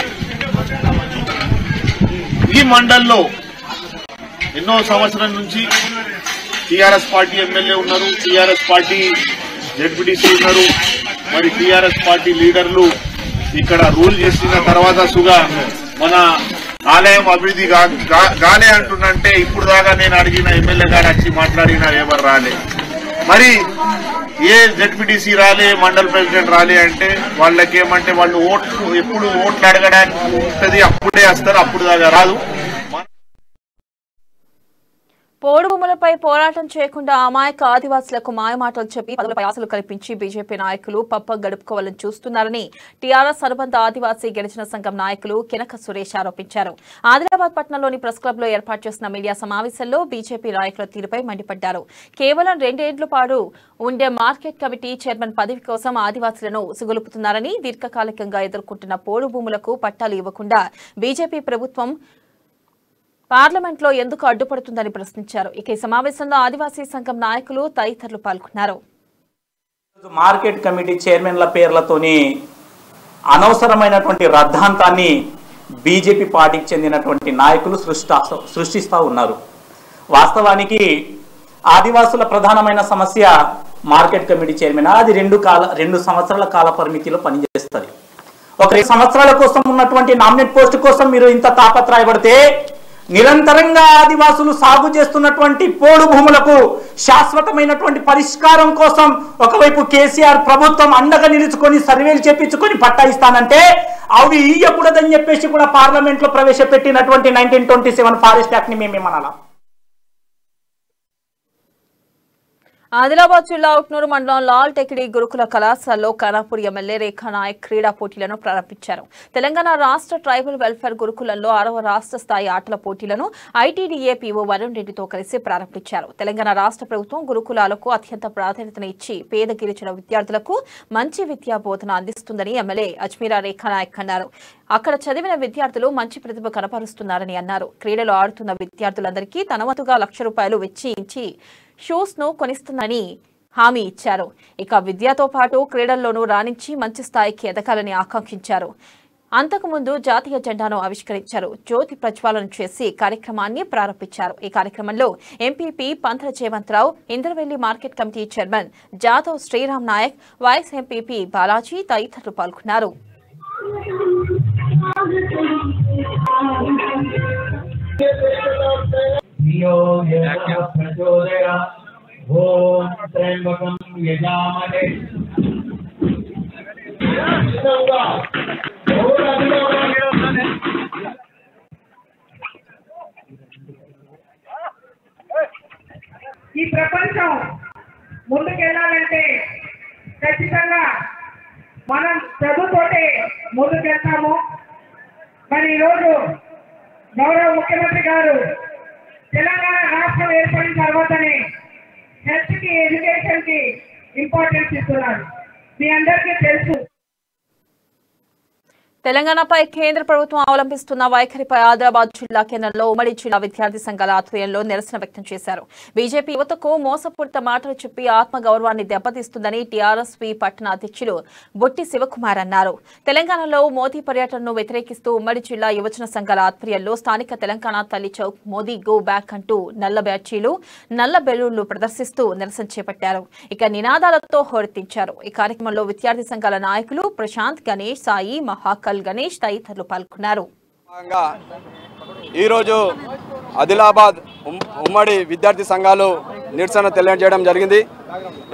ఈ మండల్లో ఎన్నో సంవత్సరాల నుంచి టీఆర్ఎస్ పార్టీ ఎమ్మెల్యే ఉన్నారు, టీఆర్ఎస్ పార్టీ జెడ్పీటీసీ ఉన్నారు, మరి టీఆర్ఎస్ పార్టీ లీడర్లు ఇక్కడ రూల్ చేసిన తర్వాత సుగా మన ఆలయం అభివృద్ధి గానే అంటున్నంటే ఇప్పుడు దాకా నేను అడిగిన ఎమ్మెల్యే గారు వచ్చి మాట్లాడినా ఎవరు రాలే. మరి ఏ జెడ్పీటీసీ రాలే, మండల్ ప్రెసిడెంట్ రాలే అంటే వాళ్ళకేమంటే వాళ్ళు ఓట్లు ఎప్పుడు ఓట్లు అడగడానికి ఉంటది, అప్పుడే వస్తారు, అప్పుడు దాకా రాదు. పోడు భూములపై పోరాటం చేయకుండా అమాయక ఆదివాసులకు మాయమాటలు చెప్పి పదవులపై ఆశలు కల్పించి బీజేపీ నాయకులు పప్ప గడుపుకోవాలని చూస్తున్నారని టీఆర్ఎస్ అనుబంధ ఆదివాసీ గిరిజన సంఘం నాయకులు కినక సురేష్ ఆరోపించారు. ఆదిలాబాద్ పట్టణంలోని ప్రెస్ క్లబ్ లో ఏర్పాటు చేసిన మీడియా సమావేశంలో బీజేపీ నాయకుల తీరుపై మండిపడ్డారు. కేవలం 2 ఏళ్ల పాటు ఉండే మార్కెట్ కమిటీ చైర్మన్ పదవి కోసం ఆదివాసులను ఉసుగొలుపుతున్నారని, దీర్ఘకాలికంగా ఎదుర్కొంటున్న పోడు భూములకు పట్టాలు ఇవ్వకుండా బీజేపీ ప్రభుత్వం పార్లమెంట్లో ఎందుకు అడ్డుపడుతుందని ప్రశ్నించారు. ఇక ఈ సమావేశంలో ఆదివాసీ సంఘం నాయకులు తదితరులు పాల్గొన్నారు. మార్కెట్ కమిటీ చైర్మన్ల పేర్లతోని అనవసరమైనటువంటి రద్దాంతాన్ని బీజేపీ పార్టీకి చెందినటువంటి నాయకులు సృష్టిస్తూ ఉన్నారు. వాస్తవానికి ఆదివాసుల ప్రధానమైన సమస్య మార్కెట్ కమిటీ చైర్మన్. అది 2 సంవత్సరాల కాల పరిమితిలో పనిచేస్తుంది. ఒక 2 సంవత్సరాల కోసం ఉన్నటువంటి నామినేట్ పోస్ట్ కోసం మీరు ఇంత తాపత్రయపడితే నిరంతరంగా ఆదివాసులు సాగు చేస్తున్నటువంటి పోడు భూములకు శాశ్వతమైనటువంటి పరిష్కారం కోసం ఒకవైపు కేసీఆర్ ప్రభుత్వం అండగా నిలుచుకొని సర్వేలు చేపించుకొని పట్టా ఇస్తానంటే అవి ఇయ్యకూడదని చెప్పేసి కూడా పార్లమెంట్ లో ప్రవేశపెట్టినటువంటి 1927 ఫారెస్ట్ యాక్ట్ ని మేమేమనాలా? ఆదిలాబాద్ జిల్లా ఉట్నూరు మండలం లాల్ టెకిడి గురుకుల కళాశాలలో ఖానాపూర్ ఎమ్మెల్యే రేఖా నాయక్ క్రీడా పోటీలను ప్రారంభించారు. తెలంగాణ రాష్ట్ర ట్రైబల్ వెల్ఫేర్ గురుకులంలో 6వ రాష్ట్ర స్థాయి ఆటల పోటీలను ఐటీడీఏ పీఓ వరుణ్ రెడ్డితో కలిసి ప్రారంభించారు. తెలంగాణ రాష్ట్ర ప్రభుత్వం గురుకులాలకు అత్యంత ప్రాధాన్యతను ఇచ్చి పేద గిరిజన విద్యార్థులకు మంచి విద్యా బోధన అందిస్తుందని ఎమ్మెల్యే అజ్మీరా రేఖా నాయక్ అన్నారు. అక్కడ చదివిన విద్యార్థులు మంచి ప్రతిభ కనపరుస్తున్నారని అన్నారు. క్రీడలు ఆడుతున్న విద్యార్థులందరికీ తన వంతుగా ₹1,00,000 వెచ్చించి షూస్ ను కొనిస్తుందని హామీ ఇచ్చారు. ఇక విద్యతో పాటు క్రీడల్లోనూ రాణించి మంచి స్థాయికి ఎదగాలని ఆకాంక్షించారు. అంతకుముందు జాతీయ జెండాను ఆవిష్కరించారు. జ్యోతి ప్రజ్వాలన చేసి కార్యక్రమాన్ని ప్రారంభించారు. ఈ కార్యక్రమంలో MPP Pantra Jayavantrao, Indravelli market committee chairman Jadhav Sriram Nayak, vice MPP Balaji తదితరులు పాల్గొన్నారు. ఈ ప్రపంచం ముందుకెళ్ళాలంటే ఖచ్చితంగా మనం చదువుతోటే ముందుకెళ్తాము. మరి ఈరోజు గౌరవ ముఖ్యమంత్రి గారు తెలంగాణ రాష్ట్రం ఏర్పడిన తర్వాతనే హెల్త్ కి, ఎడ్యుకేషన్ కి ఇంపార్టెన్స్ ఇస్తున్నారు. మీ అందరికీ తెలుసు. తెలంగాణపై కేంద్ర ప్రభుత్వం అవలంబిస్తున్న వైఖరిపై ఆదిలాబాద్ జిల్లా కేంద్రంలో ఉమ్మడి జిల్లా విద్యార్థి సంఘాల ఆధ్వర్యంలో నిరసన వ్యక్తం చేశారు. బీజేపీ యువతకు మోసపూరిత మాటలు చెప్పి ఆత్మగౌరవాన్ని దెబ్బతీస్తుందని టీఆర్ఎస్పీ పట్టణ అధ్యక్షులు బొట్టి శివకుమార్ అన్నారు. తెలంగాణలో మోదీ పర్యటనను వ్యతిరేకిస్తూ ఉమ్మడి జిల్లా యువజన సంఘాల ఆధ్వర్యంలో స్థానిక తెలంగాణ తల్లి చౌక్ మోదీ గో బ్యాక్ అంటూ నల్ల బ్యాడ్జీలు, నల్ల బెలూన్లు ప్రదర్శిస్తూ నిరసన చేపట్టారు. ఇక నినాదాలతో హోరెత్తించారు. ఈ కార్యక్రమంలో విద్యార్థి సంఘాల నాయకులు ప్రశాంత్, గణేష్, సాయి, మహాకల్, గణేష్ తదితరులు పాల్గొన్నారు. ఈరోజు ఆదిలాబాద్ ఉమ్మడి విద్యార్థి సంఘాలు నిరసన తెలియజేయడం జరిగింది.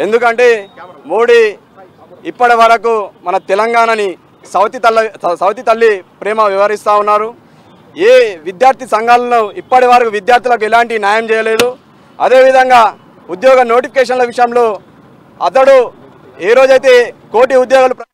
ఎందుకంటే మోడీ ఇప్పటి వరకు మన తెలంగాణని సౌతి తల్లి ప్రేమ వివరిస్తూ ఉన్నారు. ఏ విద్యార్థి సంఘాలను ఇప్పటి వరకు విద్యార్థులకు ఎలాంటి న్యాయం చేయలేదు. అదేవిధంగా ఉద్యోగ నోటిఫికేషన్ల విషయంలో అతడు ఏ రోజైతే 1 కోటి ఉద్యోగాలు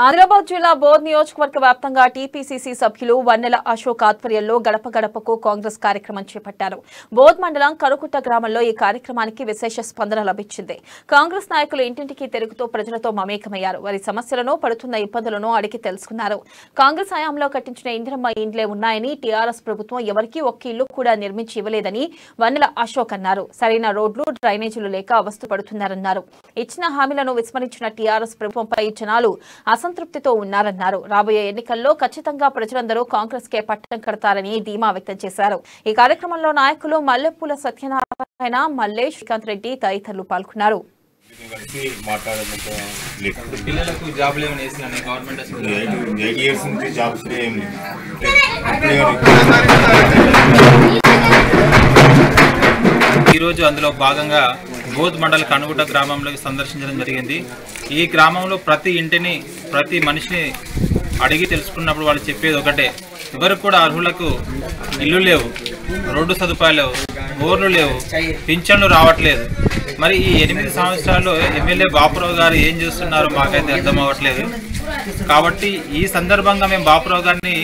ఆదిలాబాద్ జిల్లా బోధ్ నియోజకవర్గ వ్యాప్తంగా టీపీసీసీ సభ్యులు వన్నెల అశోక్ ఆధ్వర్యంలో గడప గడపకు కాంగ్రెస్ కార్యక్రమం చేపట్టారు. బోధ్ మండలం కరుకుట్ట గ్రామంలో ఈ కార్యక్రమానికి విశేష స్పందన లభించింది. కాంగ్రెస్ నాయకులు ఇంటింటికి తిరుగుతూ ప్రజలతో మమేకమయ్యారు. వారి సమస్యలను, పడుతున్న ఇబ్బందులను అడిగి తెలుసుకున్నారు. కాంగ్రెస్ హయాంలో కట్టించిన ఇందిరమ్మ ఇండ్లే ఉన్నాయని, టీఆర్ఎస్ ప్రభుత్వం ఎవరికీ ఒక్క ఇల్లు కూడా నిర్మించి ఇవ్వలేదని వన్నెల అశోక్ అన్నారు. సరైన రోడ్లు, డ్రైనేజీలు లేక అవస్థపడుతున్నారన్నారు. ఇచ్చిన హామీలను విస్మరించిన టీఆర్ఎస్ ప్రభుత్వంపై జనాలు అసంతృప్తితో ఉన్నారన్నారు. రాబోయే ఎన్నికల్లో ఖచ్చితంగా ప్రజలందరూ కాంగ్రెస్ కే పట్టం కడతారని ధీమా వ్యక్తం చేశారు. ఈ కార్యక్రమంలో నాయకులు మల్లెపూల సత్యనారాయణ, మల్లేష్, శ్రీకాంత్ రెడ్డి తదితరులు పాల్గొన్నారు. పిల్లలకు జాబ్లు ఏమైనా వేస్తున్నాయి గవర్నమెంట్ 8 years నుంచి జాబ్స్ ఏం ఈరోజు అందులో భాగంగా బోధ్ మండల కనుగుట్ట గ్రామంలో సందర్శించడం జరిగింది. ఈ గ్రామంలో ప్రతి ఇంటిని ప్రతి మనిషిని అడిగి తెలుసుకున్నప్పుడు వాళ్ళు చెప్పేది ఒకటే, ఎవరికి కూడా అర్హులకు ఇల్లు లేవు, రోడ్డు సదుపాయాలు లేవు, బోర్లు లేవు, పింఛన్లు రావట్లేదు. మరి ఈ 8 సంవత్సరాల్లో ఎమ్మెల్యే బాపురావు గారు ఏం చేస్తున్నారో మాకైతే అర్థం అవ్వట్లేదు. కాబట్టి ఈ సందర్భంగా మేము బాపురావు గారిని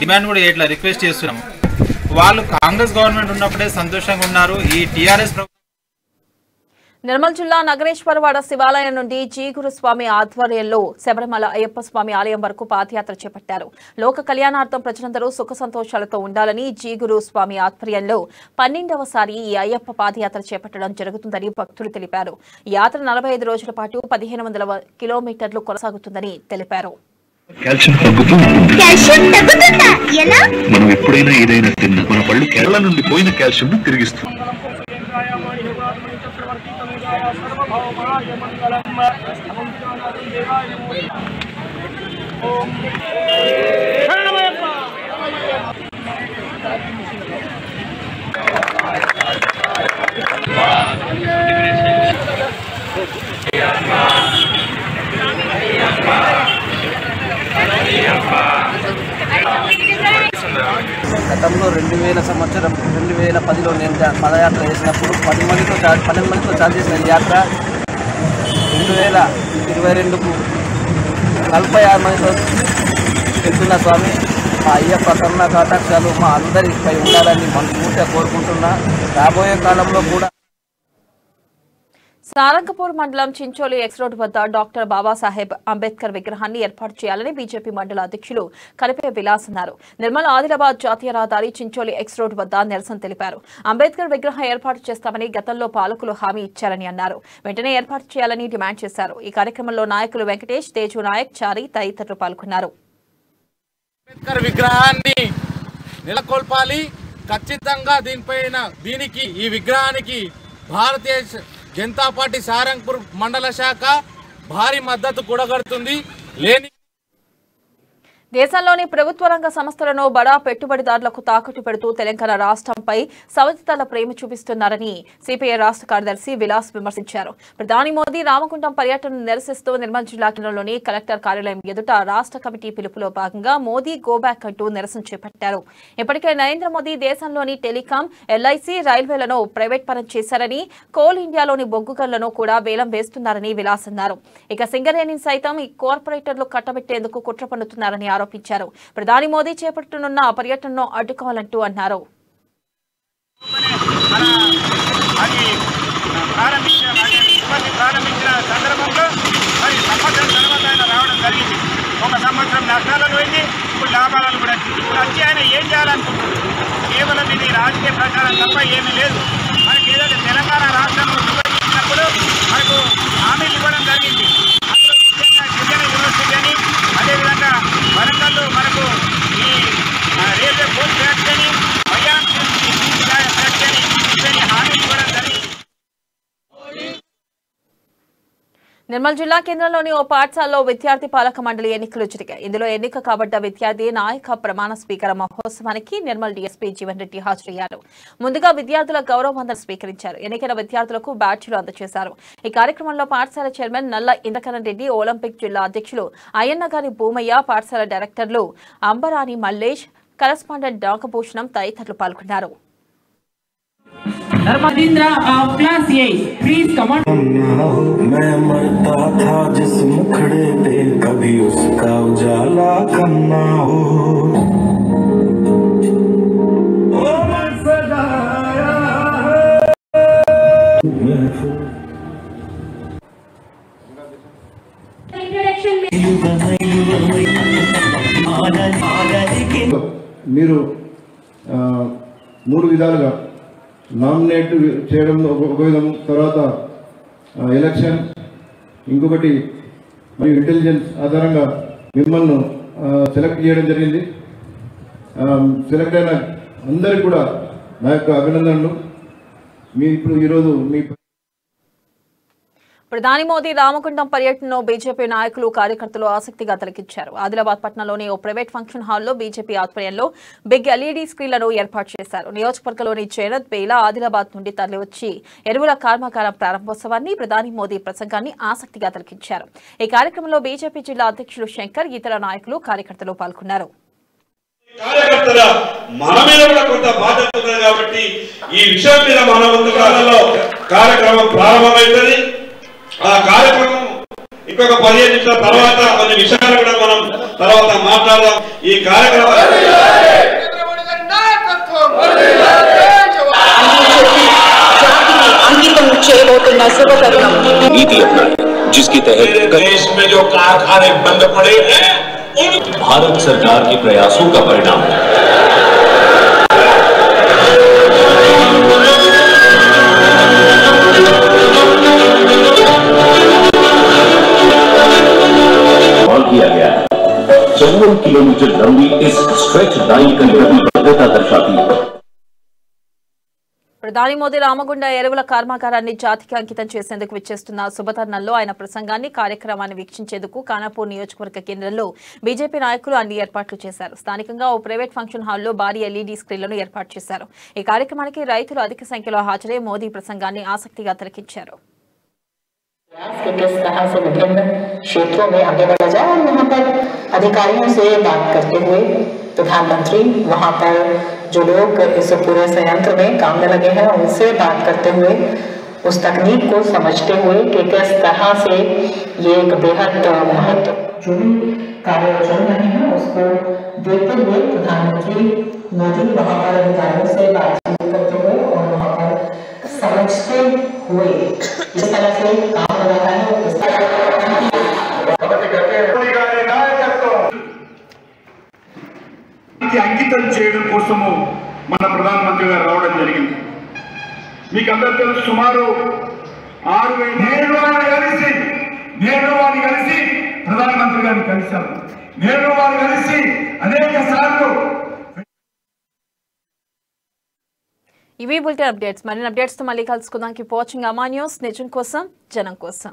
డిమాండ్ కూడా చేయట్లేదు, రిక్వెస్ట్ చేస్తున్నాం. వాళ్ళు కాంగ్రెస్ గవర్నమెంట్ ఉన్నప్పుడే సంతోషంగా ఉన్నారు. ఈ టీఆర్ఎస్ నిర్మల్ జిల్లా నగరేశ్వరవాడ శివాలయం నుండి జీగురు స్వామి ఆధ్వర్యంలో శబరిమల అయ్యప్ప స్వామి ఆలయం వరకు పాదయాత్ర చేపట్టారు. లోక కళ్యాణార్థం ప్రజలందరూ సుఖ సంతోషాలతో ఉండాలని జీగురు స్వామి ఆధ్వర్యంలో 12వసారి ఈ అయ్యప్ప పాదయాత్ర చేపట్టడం జరుగుతుందని భక్తులు తెలిపారు. ఈ యాత్ర 45 రోజుల పాటు 1500 కిలోమీటర్లు కొనసాగుతుందని తెలిపారు. కాల్షియం తగ్గుతూ మనం ఎప్పుడైనా ఏదైనా తిన్నా మన పళ్ళు కేరళ నుండి పోయిన కాల్షియం ను తిరిగిస్తుంది. గతంలో 2010లో నేను పదయాత్ర చేసినప్పుడు 12 మందితో చార్జ్ చేసిన ఈ యాత్ర 2022కు 46 మందితో వెళ్తున్న స్వామి మా అయ్యప్ప కరుణ కటాక్షాలు మా అందరిపై ఉండాలని మనస్ఫూర్తిగా కోరుకుంటున్నా. రాబోయే కాలంలో కూడా సారంగపూర్ మండలం చించోలి ఎక్స్ రోడ్ వద్ద డాక్టర్ బాబాసాహెబ్ అంబేద్కర్ విగ్రహాన్ని ఏర్పాటు చేయాలని బీజేపీ మండల అధ్యక్షులు కనిపే విలాస్ అన్నారు. నిర్మల్ ఆదిలాబాద్ జాతీయ రహదారి చించోలి ఎక్స్ రోడ్ వద్ద నిరసన తెలిపారు. అంబేద్కర్ విగ్రహం ఏర్పాటు చేస్తామని గతంలో పాలకులు హామీ ఇచ్చారని అన్నారు. వెంటనే ఏర్పాటు చేయాలని డిమాండ్ చేశారు. ఈ కార్యక్రమంలో నాయకులు వెంకటేష్, తేజు నాయక్, చారి తదితరులు పాల్గొన్నారు. అంబేద్కర్ విగ్రహాన్ని నెలకొల్పాలి. ఖచ్చితంగా దీనికి ఈ విగ్రహానికి భారతీయ జనతా పార్టీ సారంగపూర్ మండల శాఖ భారీ మద్దతు కూడగడుతుంది. దేశంలోని ప్రభుత్వ రంగ సంస్థలను బడా పెట్టుబడిదారులకు తాకట్టు పెడుతూ తెలంగాణ రాష్ట్రంపై సవతితల ప్రేమ చూపిస్తున్నారని సిపిఐ రాష్ట్ర కార్యదర్శి విలాస్ విమర్శించారు. ప్రధాని మోదీ రామగుండం పర్యటనను నిరసిస్తూ నిర్మల్ జిల్లా కేంద్రంలోని కలెక్టర్ కార్యాలయం ఎదుట రాష్ట్ర కమిటీ పిలుపులో భాగంగా మోదీ గోబ్యాక్ అంటూ నిరసన చేపట్టారు. ఇప్పటికే నరేంద్ర మోదీ దేశంలోని టెలికాం, ఎల్ఐసి, రైల్వేలను ప్రైవేట్ పరం చేశారని, కోల్ ఇండియాలోని బొగ్గు గనులను కూడా వేలం వేస్తున్నారని విలాస్ అన్నారు. ఇక సింగరేణిని సైతం ఈ కార్పొరేటర్లు కట్టబెట్టేందుకు కుట్ర పన్నుతున్నారని ఆరోపించారు. ప్రధాని మోదీ చేపడుతున్న పర్యటనను అడ్డుకోవాలంటూ అన్నారు. ప్రారంభించిన సందర్భంలో మరి సంవత్సరం తర్వాత ఆయన రావడం జరిగింది. 1 సంవత్సరం నష్టాలను పోయింది, ఇప్పుడు లాభాలను కూడా వచ్చింది. ఇప్పుడు వచ్చి ఆయన ఏం చేయాలనుకుంటున్నారు? కేవలం ఇది రాజకీయ ప్రచారం తప్ప ఏమీ లేదు. మనకి ఏదైతే తెలంగాణ రాష్ట్రం విభజించినప్పుడు మనకు హామీలు ఇవ్వడం జరిగింది. అందులో ముఖ్యంగా గిరిజన యూనివర్సిటీ అని, అదేవిధంగా వరంగల్లో మనకు ఈ రైల్వే పోస్ట్ ఫ్యాక్టరీ అని, వైఆర్ ఫ్యాక్టరీ అని ఇవన్నీ హామీలు ఇవ్వడం జరిగింది. నిర్మల్ జిల్లా కేంద్రంలోని ఓ పాఠశాలలో విద్యార్థి పాలక మండలి ఎన్నికలు జరిగాయి. ఇందులో ఎన్నిక కాబడ్డ విద్యార్థి నాయక ప్రమాణ స్వీకార మహోత్సవానికి నిర్మల్ డీఎస్పీ జీవన్ రెడ్డి హాజరయ్యారు. ముందుగా విద్యార్థుల గౌరవ వందనం స్వీకరించారు. ఎన్నికైన విద్యార్థులకు బ్యాడ్జీలు అందజేశారు. ఈ కార్యక్రమంలో పాఠశాల చైర్మన్ నల్ల ఇంద్రకరణ్ రెడ్డి, ఒలింపిక్ జిల్లా అధ్యక్షులు అయ్యన్నగారి భూమయ్య, పాఠశాల డైరెక్టర్లు అంబరాని మల్లేష్, కరెస్పాండెంట్ డాకభూషణం తదితరులు పాల్గొన్నారు. नर्मदींद्रा क्लास 8 प्लीज कम ऑन। मैं मरता था जिस मुखड़े पे कभी उसका उजाला कम ना हो। ओ मन सजाया మీరు 3 విధాలుగా నామినేట్ చేయడం ఒక విధం, తర్వాత ఎలక్షన్ ఇంకొకటి, మరియు ఇంటెలిజెన్స్ ఆధారంగా మిమ్మల్ని సెలెక్ట్ చేయడం జరిగింది. సెలెక్ట్ అయిన అందరికీ కూడా నా యొక్క అభినందనలు. మీ ఇప్పుడు ఈరోజు మీ ప్రధాని మోదీ రామగుండం పర్యటనను బీజేపీ నాయకులు కార్యకర్తలు ఆసక్తిగా తిలకించారు. ఆదిలాబాద్ పట్టణంలోని ఓ ప్రైవేట్ ఫంక్షన్ హాల్లో బీజేపీ ఆధ్వర్యంలో బిగ్ ఎల్ఈడీ స్క్రీన్లను ఏర్పాటు చేశారు. నియోజకవర్గంలోని జైనత్ బేలా ఆదిలాబాద్ నుండి తరలివచ్చి ఎరువుల కర్మాగారం ప్రారంభోత్సవాన్ని, ప్రధాని మోదీ ప్రసంగాన్ని ఆసక్తిగా తిలకించారు. ఈ కార్యక్రమంలో బీజేపీ జిల్లా అధ్యక్షులు శంకర్, ఇతర నాయకులు కార్యకర్తలు పాల్గొన్నారు. కార్యకర్తల మన మీద కూడా కొంత బాధ్యత ఉంది కాబట్టి ఈ విషయం మీద మన ముందు కాలంలో కార్యక్రమం ప్రారంభమవుతుంది. ఆ కార్యక్రమం ఇంకొక 15 నిమిషాల తర్వాత కొన్ని విషయాలు కూడా మనం తర్వాత మాట్లాడదాం. ఈ కార్యక్రమం नीति अपनाई जिसके तहत देश में जो कारखाने बंद पड़े हैं भारत सरकार के प्रयासों का परिणाम है। किया गया है 54 किलोमीटर लंबी इस स्ट्रेच लाइन की प्रतिबद्धता दर्शाती है। ప్రధాని మోదీ రామగుండ ఎరువుల కర్మాగారాన్ని జాతికి అంకితం చేసేందుకు విచ్చేస్తున్న శుభతరుణంలో ఆయన ప్రసంగాన్ని, కార్యక్రమాన్ని వీక్షించేందుకు ఖానాపూర్ నియోజకవర్గ కేంద్రంలో బీజేపీ నాయకులు అన్ని ఏర్పాట్లు చేశారు. స్థానికంగా ఓ ప్రైవేట్ ఫంక్షన్ హాల్లో భారీ ఎల్ఈడీ స్క్రీన్లను ఏర్పాటు చేశారు. ఈ కార్యక్రమానికి రైతులు అధిక సంఖ్యలో హాజరై మోదీ ప్రసంగాన్ని ఆసక్తిగా తిలకించారు. कि किस तरह से विभिन्न क्षेत्रों में आगे बढ़ा जाए और वहाँ पर अधिकारियों से बात करते हुए प्रधानमंत्री वहाँ पर जो लोग इस पूरे संयंत्र में काम में लगे हैं उनसे बात करते हुए उस तकनीक को समझते हुए कि किस तरह से ये एक बेहद महत्व जो भी कार्य चल रहे हैं उसको देखते हुए प्रधानमंत्री मोदी वहाँ पर अधिकारियों से बातचीत करते हुए और वहाँ पर समझते हुए जिस तरह से काम हो रहा है उस అంకితం చేయడం కోసము మన ప్రధానమంత్రి గారు రావడం జరిగింది. మీకు అందరికీ తెలుసు సుమారు 6,000 నేను వారిని కలిసి ప్రధానమంత్రి గారిని కలిశాను. నేను వారిని కలిసి అనేక సార్లు. ఇవి బులెటిన్ అప్డేట్స్. మరిన్ని అప్డేట్స్ తో మళ్ళీ కలుసుకుందాం. కీప్ వాచింగ్ అమా న్యూస్, నిజం కోసం జనం కోసం.